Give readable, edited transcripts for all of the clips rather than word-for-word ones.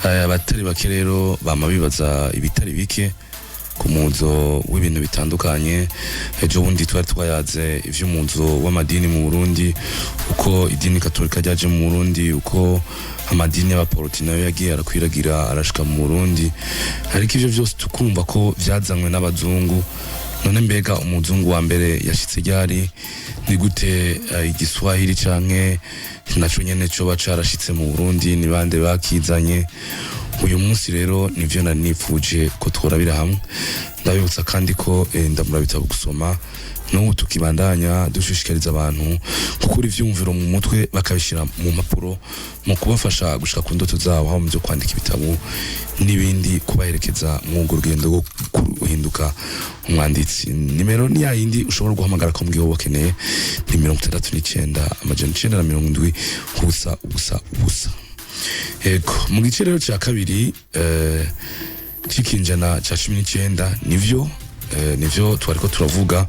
abatari bake rero bama bibaza ibitari bike ku muzo w'ibintu bitandukanye. Ejo bundi twari twayaze ivy'umuzo w'amadini mu Burundi, uko idini katolika ryaje mu Burundi, uko amadini y'abaporoti nayo yagiye arakwiragira arashika mu Burundi, ariko ivyo vyose tukumva ko vyazanywe n'abazungu. None mbega umuzungu wa mbere yashitse ryari? Ni gute igiswahili canke naco nyene coba carashitse mu Burundi? Ni bande bakizanye? Uyu munsi rero nivyo nari nifuje ko tworabira hamwe. Ndabibutsa kandi ko ndamura bitabo gusoma n'ubu tukibandanya dushishikariza abantu gukura ivyumviro mu mutwe bakabishira mu mapuro mu kubafasha gushika ku ndoto zabo, aho mu byo kwandika ibitabo n'ibindi, kubaherekeza mu rugendo rwo guhinduka umwanditsi. Nimero ni yindi ushobora guhamagara ko mbwiho bakeneye ni 69 ubusa. Ego mu gice rero cya kabiri cikinjana ca 19 nivyo twariko turavuga.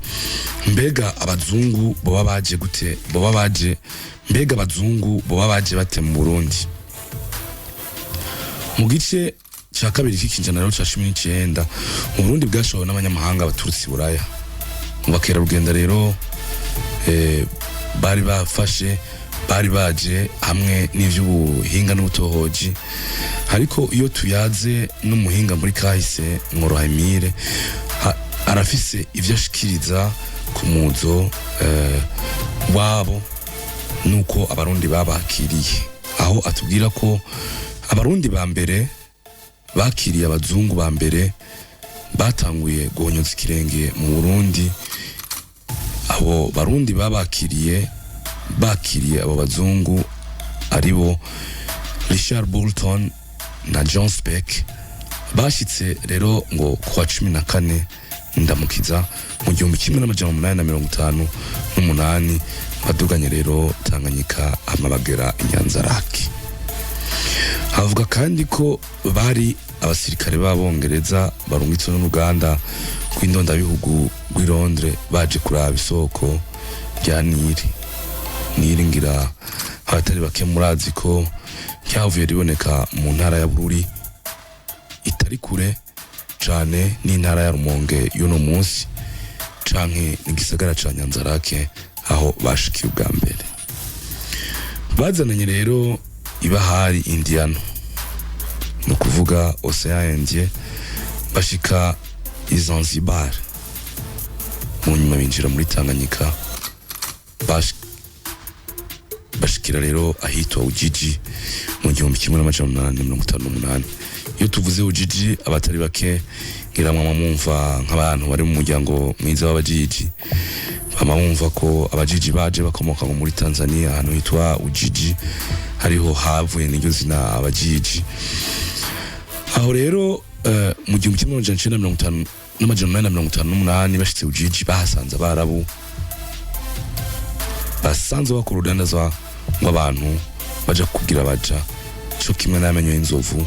Mbega abazungu boba baje gute? Mbega abazungu boba baje bate mu Burundi? Mu gice cya kabiri cikinjana rero ca 19 mu Burundi bwashowe n'abanyamahanga baturutse Buraya. Mu bakera rugenda rero bari baje hamwe n'ivy'ubuhinga n'ubutohoji, ariko iyo tuyaze n'umuhinga muri kahise Mworohamire arafise ivyo ashikiriza ku muzo wabo nuko abarundi babakiriye, aho atubwira ko abarundi ba mbere bakiriye abazungu ba mbere batanguye guhonyoza ikirenge mu Burundi. Abo barundi bakiriye abo bazungu aribo Richard Burton na John Speck. Bashitse rero ngo kwa 14 ndamukiza mu 1858 baduganye rero Tanganyika amabagera Inyanzarake. Havuga kandi ko bari abasirikare b'Abongereza barungitse n'Uganda kw'indonda bihugu rw'i Londres baje kuraba isoko rya Nili ngira abatari bake murazi ko ryavuye riboneka mu ntara ya Bururi itari kure cane n'intara ya Rumonge y'uno munsi, canke n'igisagara ca Nyanzarake aho bashikiye ubwa mbere. Bazananye rero ibahari Indiano, no kuvuga Ocean Indien, bashika i Zanzibar. Mu nyuma binjira muri Tanganyika, bashikira rero ahitwa Ujiji mu 1858. Iyo tuvuze Ujiji abatari bake ngira mwamumva nk'abantu bari mu muryango mwiza w'abajiji, bamumva ko abajiji baje bakomoka muri Tanzania, ahantu hitwa Ujiji hariho havuye n'iryo zina abajiji. Aho rero mu 1958 bashitse Ujiji bahasanze Abarabu basanze bakora urudandazwa nk'abantu baja kugira baja cyo kimwe n'amenyo y'inzovu.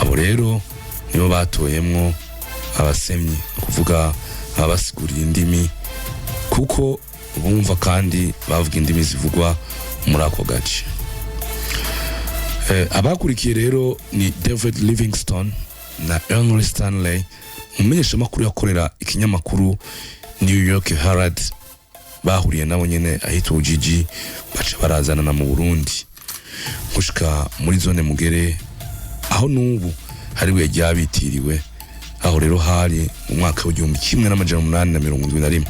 Abo rero nibo batoyemwo abasemyi, kuvuga abasigurira indimi, kuko bumva kandi bavuga indimi zivugwa muri ako gace. Abakurikiye rero ni David Livingstone na Henry Stanley, umumenyesha makuru yakorera ikinyamakuru New York Herald. Bahuriye nabo nyene ahitwa Ujiji, baca barazana mu Burundi gushika muri zone Mugere, aho n'ubu hari we ryabitiriwe. Aho rero hari mu mwaka wa 1871.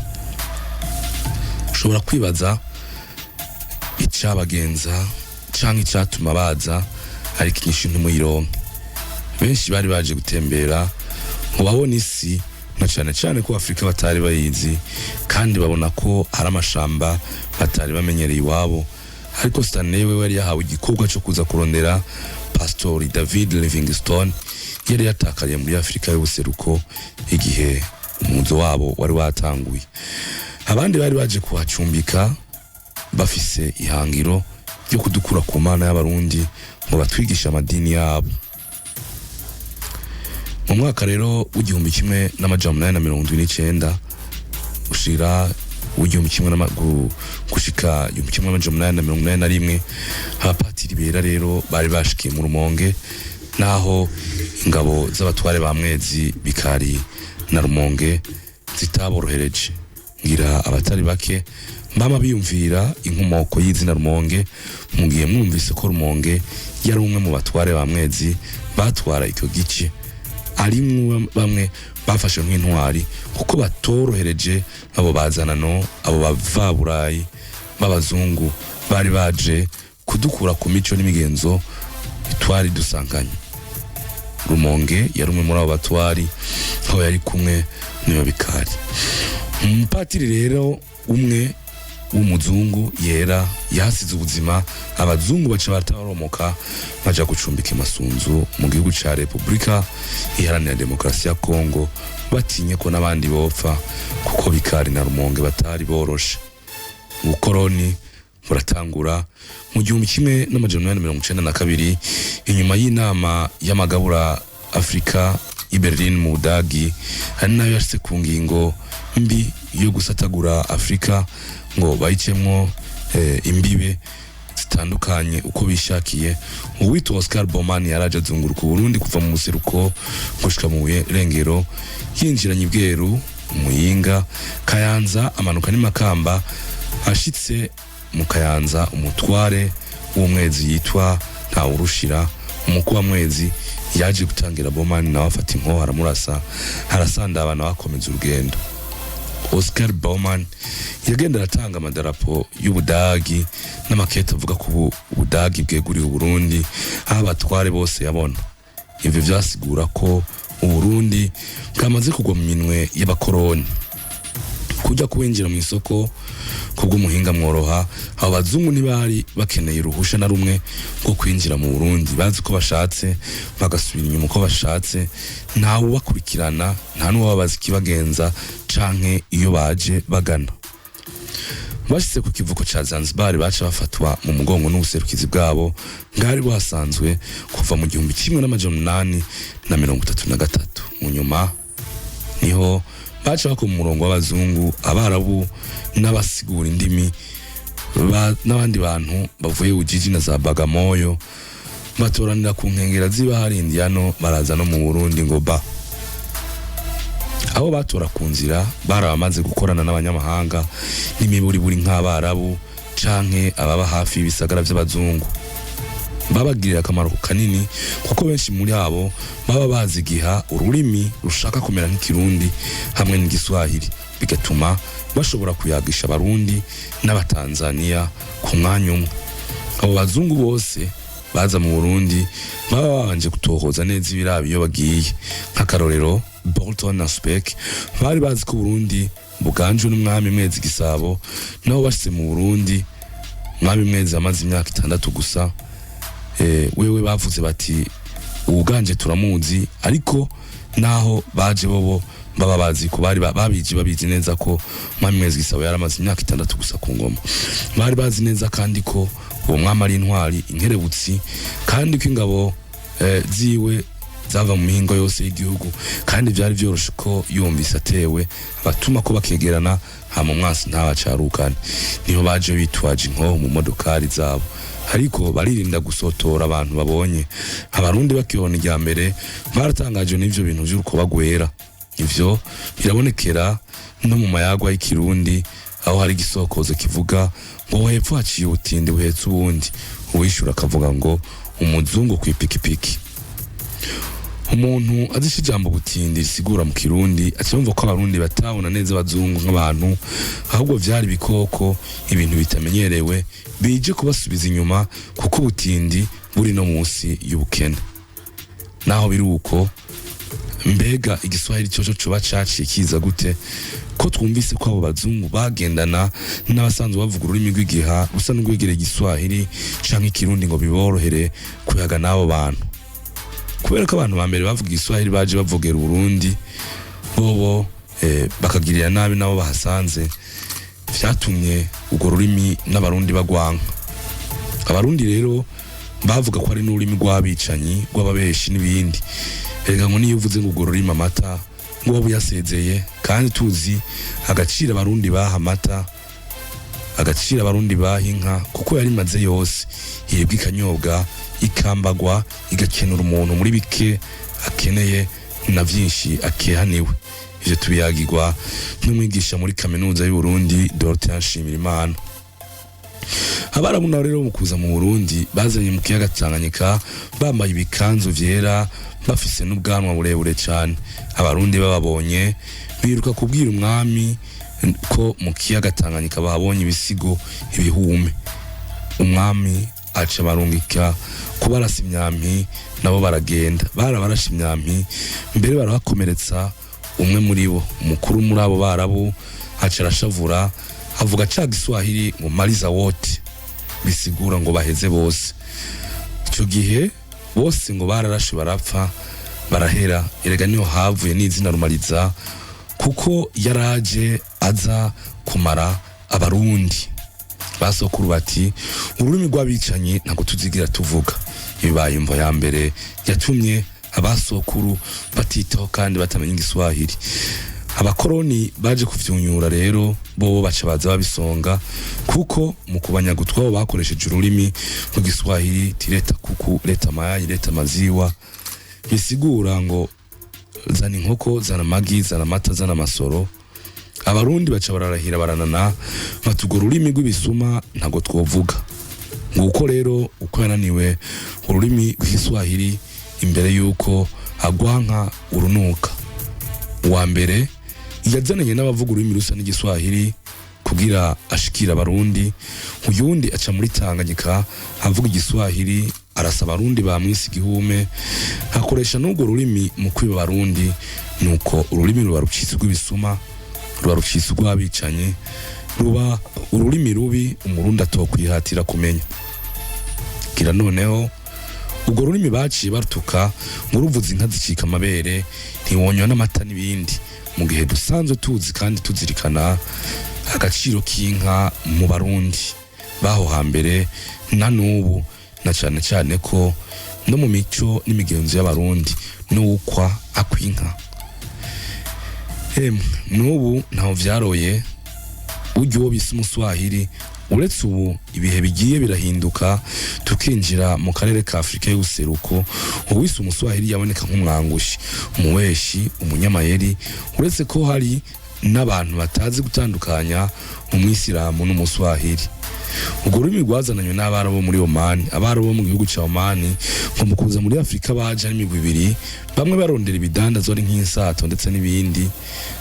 Ushobora kwibaza icabagenza canke icatuma baza, ariko inyishu ntumuyironke. Benshi bari baje gutembera ngo babone isi, na cane ko Afrika batari bayizi, kandi babona ko hari amashamba batari bamenyereye iwabo. Ariko Stanley we yari yahawe igikorwa cyo kuza kurondera Pastor David Livingstone yari yatakariye muri Afrika y'ubuseruko igihe umuzo wabo wari watanguye. Abandi bari baje kuhacumbika bafise ihangiro ryo kudukura ku mana y'abarundi ngo batwigisha amadini yabo. Mu mwaka rero w'1879 ushira gushika 1881 abapatiri bera rero bari bashikiye mu Rumonge naho ingabo z'abatware ba Mwezi Bikari na Rumonge zitaborohereje. Ngira abatari bake mbama biyumvira inkomoko y'izina Rumonge, mugiye mwumvise ko Rumonge yari umwe mu batware ba Mwezi batwara icyo gice, arimwe bamwe bafashe nk'intwari kuko batorohereje abo bazanano, abo bavaburayi b'abazungu bari baje kudukura ku mico n'imigenzo twari dusanganye. Rumonge yari umwe muri abo batwari, aho yari kumwe n'iyo Bikari. Umupatiri rero umwe w'umuzungu yera yasize ubuzima, abazungu baca bataromoka baja gucumbika Masunzu mu gihugu ca Republika Iharanira Demokarasi ya Kongo, batinye ko n'abandi bopfa kuko Bikari na Rumonge batari boroshe. Ubukoroni buratangura mu 1892 inyuma y'inama y'amagabura Afrika i Berlin mu Budagi, hari nayo yashitse ku ngingo mbi yo gusatagura Afrika ngo bayicemwo imbibe zitandukanye uko bishakiye. Uwitwa Oscar Baumann yaraje azunguruka Burundi kuva mu museruko gushika mu Rengero, yinjiranye Bweru, Muyinga, Kayanza, amanuka n'Imakamba. Ashitse mu Kayanza, umutware w'Umwezi yitwa Ntawurushira, umukuru wa Mwezi, yaje gutangira Baumann nawe afata inkoho aramurasa, harasanda abantu bakomeza urugendo. Oscar Baumann yagenda aratanga amadarapo y'Ubudagi n'amakete avuga ko Ubudagi bweguriye Burundi, aho abatware bose yabona. Ivyo vyasigura ko Uburundi bwamaze kugwa mu minwe y'abakoroni. Kujya kuwinjira mu isoko kubw'umuhinga mworoha, abo bazungu ntibari bakeneye uruhusha na rumwe rwo kwinjira mu Burundi. Bazi ko bashatse bagasubira inyuma uko bashatse, ntawe bakurikirana, nta n'uwabaza ikibagenza canke iyo baje bagana. Bashitse ku kivuko ca Zanzibar baca bafatwa mu mugongo n'ubuserukizi bwabo bwari bwasanzwe kuva mu 1833. Mu nyuma niho baca bako mu murongo w'abazungu, Abarabu n'abasigura indimi n'abandi bantu bavuye Ujiji na za Bagamoyo, batoranira ku nkengera z'ibahari Indiano baraza no mu Burundi ngo ba. Abo batora ku nzira barabamaze gukorana n'abanyamahanga n'imiburiburi nk'Abarabu canke ababa hafi y'ibisagara vy'abazungu. Babagirira akamaro kanini kuko benshi muri abo baba bazigiha ururimi rushaka kumera nk'ikirundi hamwe n'igiswahili, bigatuma bashobora kuyagisha abarundi n'abatanzania ku mwanya umwe. Abo bazungu bose baza mu Burundi baba babanje gutohoza neza ibirabi iyo bagiye. Nk'akarorero Bolton na Speck bari bazi ko Burundi buganjwe n'umwami Mwezi Gisabo, nabo bashitse mu Burundi mwami Mwezi amaze imyaka 6 gusa. Wewe bavuze bati uganje turamuzi, ariko naho baje bobo baba bazi ko bari babizi neza ko mwami Mwezi Gisabo yaramaze imyaka 6 gusa ku ngoma. Bari bazi neza kandi ko uwo mwami ari intwari, inkerebutsi, kandi ko ingabo ziwe zava mu mihingo yose y'igihugu, kandi byari byoroshe ko yumvise atewe abatuma ko bakegerana hama umwansi ntabacarukane. Niho baje bitwaje inkoho mu modokari zabo, ariko baririnda gusotora abantu babonye. Abarundi bakibona ijya mbere baratangaje n'ivyo bintu by'urukoba gwera. Ivyo birabonekera no mu mayagwa y'ikirundi, aho hari igisokozo kivuga ngo hepfo haciye ubutindi buhetse ubundi, uwishura akavuga ngo umuzungu kwipikipiki. Umuntu azisha ijambo butindi risigura mu kirundi acyumva ko abarundi batabona neza abazungu nk'abantu, ahubwo vyari bikoko, ibintu bitamenyerewe bije kubasubiza inyuma, kuko ubutindi buri no munsi y'ubukene. Naho biruko, mbega igiswahili cyoco coba caciye kiza gute ko twumvise ko abo bazungu bagendana n'abasanzwe bavuga ururimi rw'igiha rusa n'urwegereye igiswahili canke ikirundi ngo biborohere kuyaga n'abo bantu? Kubera ko abantu ba mbere bavuga igiswahili baje bavogera Burundi, bobo bakagirira nabi nabo bahasanze, vyatumye urwo rurimi n'abarundi bagwanka. Abarundi rero bavuga ko ari n'ururimi rw'abicanyi, rw'ababeshi n'ibindi. Erega ngo niyo uvuze ngo urwo rurimi amata ngo waba uyasezeye, kandi tuzi agaciro abarundi baha amata, agaciro abarundi baha inka, kuko yari maze yose yebwe ikanyobwa ikambagwa igakenura umuntu muri bike akeneye na vyinshi akehaniwe. Ivyo tubiyagirwa n'umwigisha muri kaminuza y'u Burundi Dorothée Nshimirimana. Abarabu nabo rero mu kuza mu Burundi bazanye mu kiyaga Tanganyika bambaye ibikanzu vyera bafise n'ubwanwa burebure cyane. Abarundi bababonye biruka kubwira umwami ko mu kiyaga Tanganyika babonye ibisigo ibihume. Umwami aca barungika kubarasa imyampi nabo baragenda. Barabarashe imyampi mbere barabakomeretsa. Umwe muri bo umukuru muri abo barabu aca arashavura avuga ca Giswahili ngo maliza wote, bisigura ngo baheze bose. Ico gihe bose ngo bararashe barapfa barahera. Erega niho havuye n'izina rumariza kuko yaraje aza kumara abarundi. Basokuru bati ururimi rw'abicanyi ntago tuzigira tuvuga. Ibibaye imvo ya mbere yatumye abasokuru batitaho kandi batamenya Igiswahili. Abakoroni baje kuvyunyura rero bo baca baza babisonga kuko mu kubanyagutwa bakoresheje ururimi rw'Igiswahili tireta kuku leta mayai leta maziwa, bisigura ngo zana inkoko zana magi zana mata zana masoro. Abarundi baca bararahira baranana batugo ururimi rw'ibisuma ntago twovuga. Nguko rero uko yananiwe ururimi rw'Igiswahili imbere yuko agwanka urunuka. Uwa mbere yazananye n'abavuga ururimi rusa n'Igiswahili kugira ashikira abarundi. Uyundi aca muri Tanganyika avuga Igiswahili arasaba abarundi bamwisi igihume akoresha n'ubwo rurimi mu kwiba abarundi. Nuko ururimi ruba rucitse rw'ibisuma, ruba rucitse rw'abicanyi, ruba ururimi rubi umurundi atokwihatira kumenya. Kira noneho ubwo rurimi baciye barutuka ngo ruvuze inka zicika amabere ntiwonywa n'amata n'ibindi, mu gihe dusanzwe tuzi kandi tuzirikana agaciro k'inka mu Barundi baho hambere na nubu, na cyane cyane ko no mu mico n'imigenzo y'Abarundi n'ukwa akwinka. Nubu ntaho vyaroye buryo bise Umuswahili. Uretse ubu ibihe bigiye birahinduka tukinjira mu karere ka Afrika y'ubuseruko, uwise Umuswahili yaboneka nk'umwangushi, umuweshi, umunyamayeri. Uretse ko hari n'abantu batazi gutandukanya umwisilamu n'Umuswahili. Ubwo rurimi rwazananywe n'Abarabu muri Oman. Abarabu mu gihugu ca Oman ngo mu kuza muri Afrika baje ari imigwi ibiri, bamwe barondera ibidandazwa ari nk'insato ndetse n'ibindi,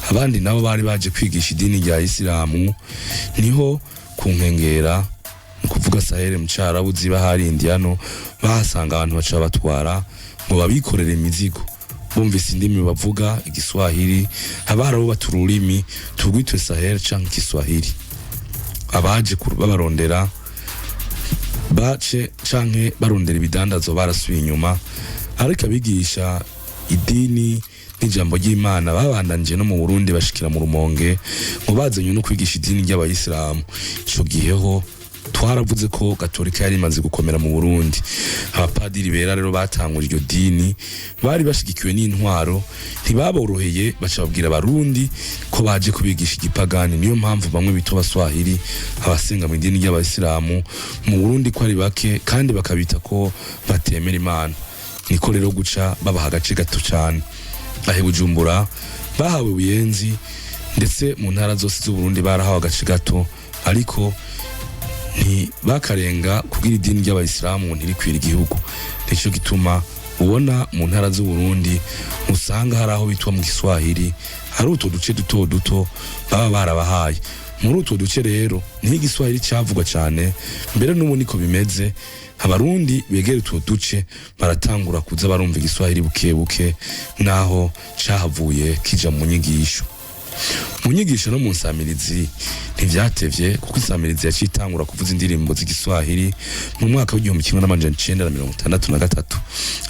abandi nabo bari baje kwigisha idini rya Isilamu. Niho ku nkengera ni kuvuga Sahel mu Cyarabu ziba hari Indiano bahasanga abantu baca batwara ngo babikorere imizigo. Bumvise indimi bavuga Igiswahili, Abarabu batururimi tugwitwe Sahel canke Kiswahili. Abaje babarondera bace canke barondera ibidandazo barasubiye inyuma, ariko abigisha idini n'ijambo ry'Imana babandanje no mu Burundi bashikira mu Rumonge ngo bazanye no kwigisha idini ry'Abayisilamu. Ico giheho twaravuze ko Gatolika yari imaze gukomera mu Burundi. Abapadiri bera rero batangura iryo dini bari bashigikiwe n'intwaro, ntibaboroheye baca babwira Abarundi ko baje kubigisha igipagani. Niyo mpamvu bamwe bita Abaswahili abasenga mu idini ry'Abayisilamu mu Burundi ko ari bake kandi bakabita ko batemera Imana. Niko rero guca babaha agace gato cyane. Ahe Bujumbura bahawe Buyenzi ndetse mu ntara zose z'u Burundi barahawe agace gato, ariko ni bakarenga kugira idini ry'Abayisilamu ntirikwira igihugu. Nico gituma ubona mu ntara z'u Burundi usanga hari aho bitwa mu Giswahili, hari uto duce duto duto baba barabahaye. Muri uto duce rero ni Igiswahili cyavugwa cyane, mbere n'ubu niko bimeze. Abarundi begera uto duce baratangura kuza barumva Igiswahili buke buke, naho cahavuye kija mu nyigisho. Mu nyigisho no mu nsamirizi ntivyatevye, kuko insamirizi yacitangura kuvuza indirimbo z'Igiswahili mu mwaka w'1963.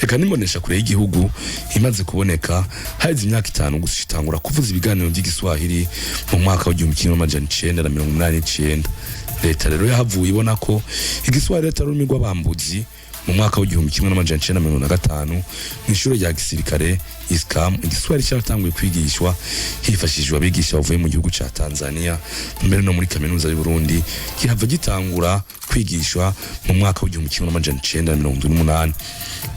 Eka nimbonesha kure y'igihugu imaze kuboneka haize imyaka 5 gusa itangura kuvuza ibiganiro by'Igiswahili mu mwaka w'1989. Leta rero yahavuye ibona ko Igiswahili atari ururimi rw'abambuzi. Mu mwaka w'1995 mu ishuri rya gisirikare ISCAM Igiswahili cyaratanguye kwigishwa hifashishwa abigisha bavuye mu gihugu ca Tanzania, mbere no muri kaminuza y'u Burundi kihava gitangura kwigishwa mu mwaka w'igihumbi kimwe n'amajana icenda na mirongo indwi n'umunani.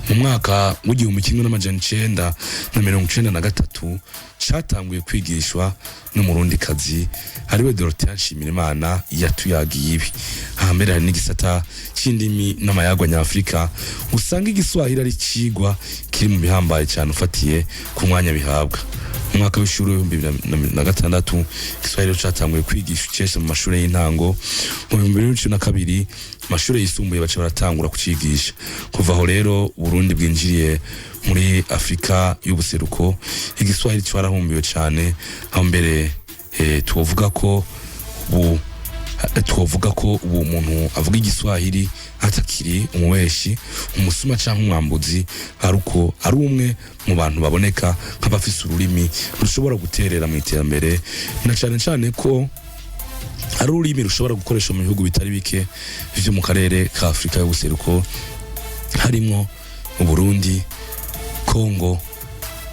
Mu mwaka w'igihumbi kimwe n'amajana icenda na mirongo icenda na gatatu catanguye kwigishwa n'umurundikazi ariwe Dorothea Nshimirimana yatuyagiye ibi. Hambere hari n'igisata c'indimi n'amayagwa nyafrika usanga igiswahili ari cigwa kiri mu bihambaye cyane ufatiye ku mwanya bihabwa. Mu mwaka w'ishuri w'ibihumbi bibiri na gatandatu igiswahili catanguye kwigisha icese mu mashuri y'intango. Mu 2012 amashuri yisumbuye baca baratangura kucigisha. Kuva aho rero Burundi bwinjiriye muri Afrika y'ubuseruko igiswahili cyarahumbiwe cyane. Aho mbere tuvuga ko ubu umuntu avuga igiswahili atakiri umuweshi, umusuma cyangwa umwambuzi, aruko ari umwe mu bantu baboneka nk'abafise ururimi rushobora guterera mu iterambere, na cyane cyane ko ari ururimi rushobora gukoresha mu bihugu bitari bike byo mu karere ka Afrika y'ubuseruko harimo Burundi, Kongo,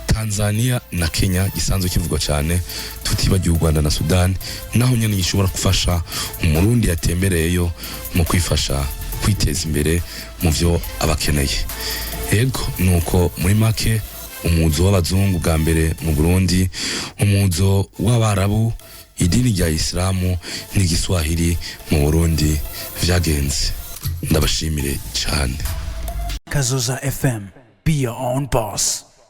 Tanzania na Kenya gisanzwe kivugwa cyane, tutibagiye u Rwanda na Sudan, naho nyene gishobora gufasha umurundi yatembereyeyo mu kwifasha kwiteza imbere mu byo abakeneye. Yego nuko muri make umuzo w'abazungu bwa mbere mu Burundi, umuzo w'abarabu, idini rya Islamu n'igiswahili mu Burundi vyagenze. Ndabashimire cyane. Kazoza FM, be your own boss.